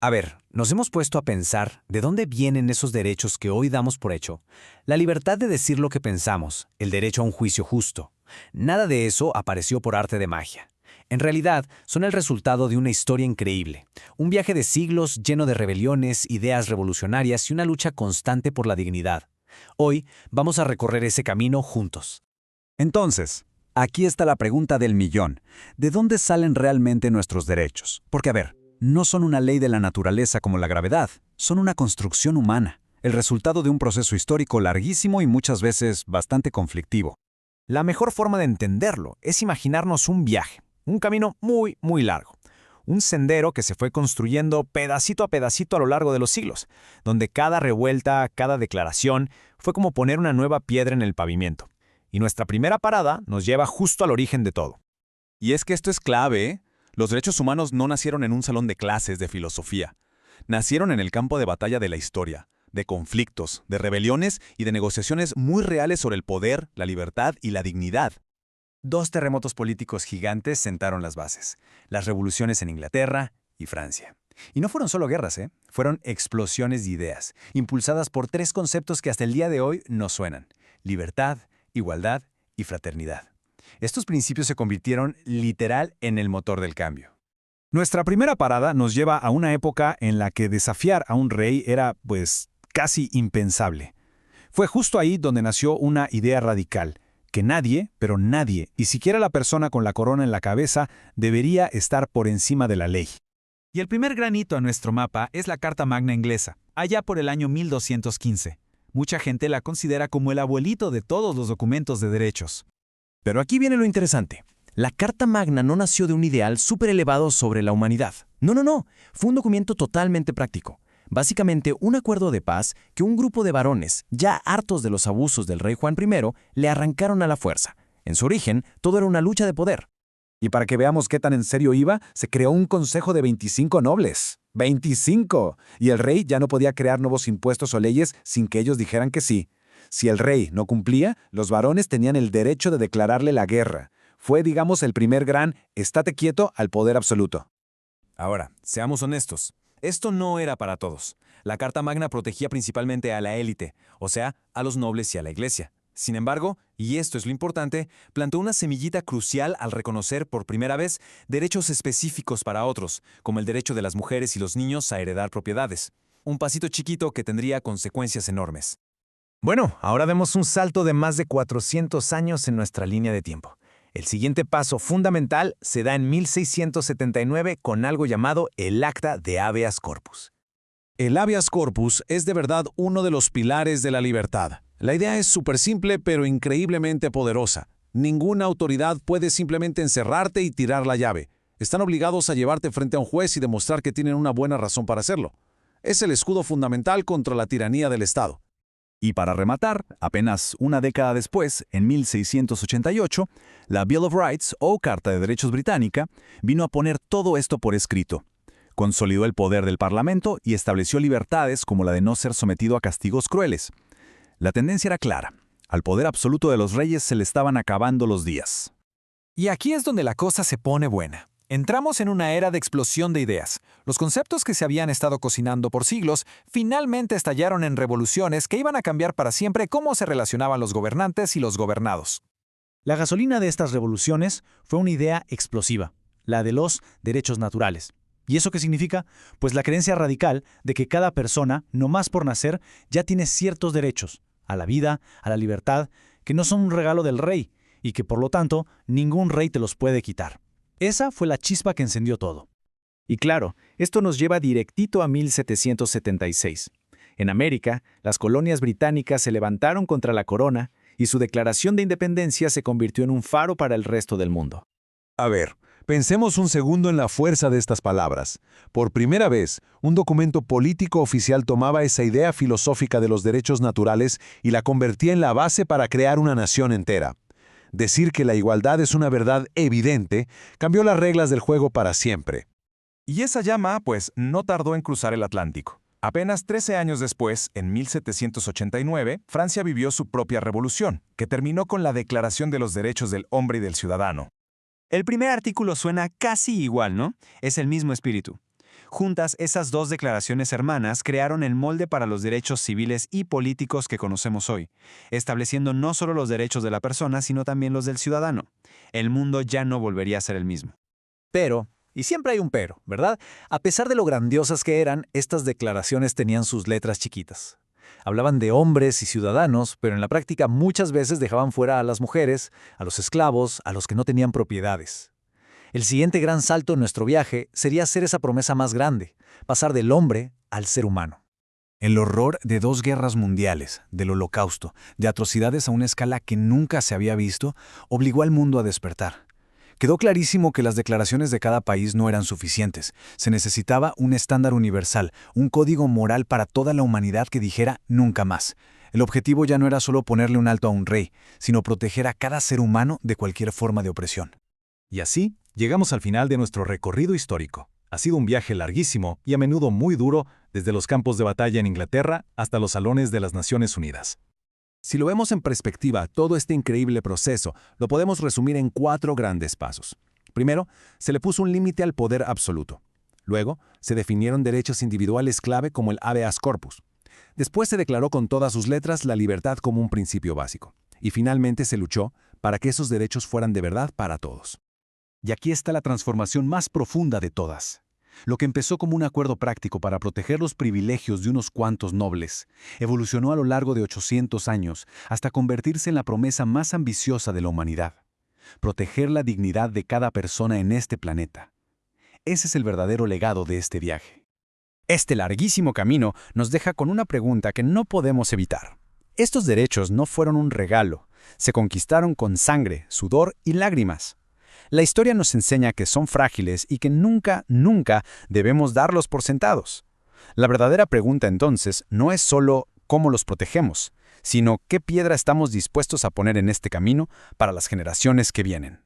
A ver, nos hemos puesto a pensar de dónde vienen esos derechos que hoy damos por hecho. La libertad de decir lo que pensamos, el derecho a un juicio justo. Nada de eso apareció por arte de magia. En realidad, son el resultado de una historia increíble, un viaje de siglos lleno de rebeliones, ideas revolucionarias y una lucha constante por la dignidad. Hoy vamos a recorrer ese camino juntos. Entonces, aquí está la pregunta del millón. ¿De dónde salen realmente nuestros derechos? Porque, a ver, no son una ley de la naturaleza como la gravedad, son una construcción humana, el resultado de un proceso histórico larguísimo y muchas veces bastante conflictivo. La mejor forma de entenderlo es imaginarnos un viaje, un camino muy, muy largo. Un sendero que se fue construyendo pedacito a pedacito a lo largo de los siglos, donde cada revuelta, cada declaración, fue como poner una nueva piedra en el pavimento. Y nuestra primera parada nos lleva justo al origen de todo. Y es que esto es clave, ¿eh? Los derechos humanos no nacieron en un salón de clases de filosofía. Nacieron en el campo de batalla de la historia, de conflictos, de rebeliones y de negociaciones muy reales sobre el poder, la libertad y la dignidad. Dos terremotos políticos gigantes sentaron las bases, las revoluciones en Inglaterra y Francia. Y no fueron solo guerras, fueron explosiones de ideas, impulsadas por tres conceptos que hasta el día de hoy nos suenan: libertad, igualdad y fraternidad. Estos principios se convirtieron literal en el motor del cambio. Nuestra primera parada nos lleva a una época en la que desafiar a un rey era, pues, casi impensable. Fue justo ahí donde nació una idea radical, que nadie, pero nadie, y siquiera la persona con la corona en la cabeza, debería estar por encima de la ley. Y el primer gran hito a nuestro mapa es la Carta Magna inglesa, allá por el año 1215. Mucha gente la considera como el abuelito de todos los documentos de derechos. Pero aquí viene lo interesante. La Carta Magna no nació de un ideal súper elevado sobre la humanidad. No. Fue un documento totalmente práctico. Básicamente un acuerdo de paz que un grupo de varones, ya hartos de los abusos del rey Juan I, le arrancaron a la fuerza. En su origen, todo era una lucha de poder. Y para que veamos qué tan en serio iba, se creó un consejo de 25 nobles. ¡25! Y el rey ya no podía crear nuevos impuestos o leyes sin que ellos dijeran que sí. Si el rey no cumplía, los varones tenían el derecho de declararle la guerra. Fue, digamos, el primer gran estate quieto al poder absoluto. Ahora, seamos honestos. Esto no era para todos. La Carta Magna protegía principalmente a la élite, o sea, a los nobles y a la iglesia. Sin embargo, y esto es lo importante, plantó una semillita crucial al reconocer por primera vez derechos específicos para otros, como el derecho de las mujeres y los niños a heredar propiedades. Un pasito chiquito que tendría consecuencias enormes. Bueno, ahora demos un salto de más de 400 años en nuestra línea de tiempo. El siguiente paso fundamental se da en 1679 con algo llamado el Acta de Habeas Corpus. El habeas corpus es de verdad uno de los pilares de la libertad. La idea es súper simple pero increíblemente poderosa. Ninguna autoridad puede simplemente encerrarte y tirar la llave. Están obligados a llevarte frente a un juez y demostrar que tienen una buena razón para hacerlo. Es el escudo fundamental contra la tiranía del Estado. Y para rematar, apenas una década después, en 1688, la Bill of Rights, o Carta de Derechos Británica, vino a poner todo esto por escrito. Consolidó el poder del Parlamento y estableció libertades como la de no ser sometido a castigos crueles. La tendencia era clara. Al poder absoluto de los reyes se le estaban acabando los días. Y aquí es donde la cosa se pone buena. Entramos en una era de explosión de ideas. Los conceptos que se habían estado cocinando por siglos finalmente estallaron en revoluciones que iban a cambiar para siempre cómo se relacionaban los gobernantes y los gobernados. La gasolina de estas revoluciones fue una idea explosiva, la de los derechos naturales. ¿Y eso qué significa? Pues la creencia radical de que cada persona, no más por nacer, ya tiene ciertos derechos, a la vida, a la libertad, que no son un regalo del rey, y que por lo tanto ningún rey te los puede quitar. Esa fue la chispa que encendió todo. Y claro, esto nos lleva directito a 1776. En América, las colonias británicas se levantaron contra la corona y su declaración de independencia se convirtió en un faro para el resto del mundo. A ver, pensemos un segundo en la fuerza de estas palabras. Por primera vez, un documento político oficial tomaba esa idea filosófica de los derechos naturales y la convertía en la base para crear una nación entera. Decir que la igualdad es una verdad evidente cambió las reglas del juego para siempre. Y esa llama, pues, no tardó en cruzar el Atlántico. Apenas 13 años después, en 1789, Francia vivió su propia revolución, que terminó con la Declaración de los Derechos del Hombre y del Ciudadano. El primer artículo suena casi igual, ¿no? Es el mismo espíritu. Juntas, esas dos declaraciones hermanas crearon el molde para los derechos civiles y políticos que conocemos hoy, estableciendo no solo los derechos de la persona, sino también los del ciudadano. El mundo ya no volvería a ser el mismo. Pero, y siempre hay un pero, ¿verdad? A pesar de lo grandiosas que eran, estas declaraciones tenían sus letras chiquitas. Hablaban de hombres y ciudadanos, pero en la práctica muchas veces dejaban fuera a las mujeres, a los esclavos, a los que no tenían propiedades. El siguiente gran salto en nuestro viaje sería hacer esa promesa más grande, pasar del hombre al ser humano. El horror de 2 guerras mundiales, del Holocausto, de atrocidades a una escala que nunca se había visto, obligó al mundo a despertar. Quedó clarísimo que las declaraciones de cada país no eran suficientes. Se necesitaba un estándar universal, un código moral para toda la humanidad que dijera nunca más. El objetivo ya no era solo ponerle un alto a un rey, sino proteger a cada ser humano de cualquier forma de opresión. Y así, llegamos al final de nuestro recorrido histórico. Ha sido un viaje larguísimo y a menudo muy duro, desde los campos de batalla en Inglaterra hasta los salones de las Naciones Unidas. Si lo vemos en perspectiva, todo este increíble proceso lo podemos resumir en 4 grandes pasos. Primero, se le puso un límite al poder absoluto. Luego, se definieron derechos individuales clave como el habeas corpus. Después se declaró con todas sus letras la libertad como un principio básico. Y finalmente se luchó para que esos derechos fueran de verdad para todos. Y aquí está la transformación más profunda de todas. Lo que empezó como un acuerdo práctico para proteger los privilegios de unos cuantos nobles, evolucionó a lo largo de 800 años hasta convertirse en la promesa más ambiciosa de la humanidad: proteger la dignidad de cada persona en este planeta. Ese es el verdadero legado de este viaje. Este larguísimo camino nos deja con una pregunta que no podemos evitar. Estos derechos no fueron un regalo, se conquistaron con sangre, sudor y lágrimas. La historia nos enseña que son frágiles y que nunca, nunca debemos darlos por sentados. La verdadera pregunta entonces no es solo cómo los protegemos, sino qué piedra estamos dispuestos a poner en este camino para las generaciones que vienen.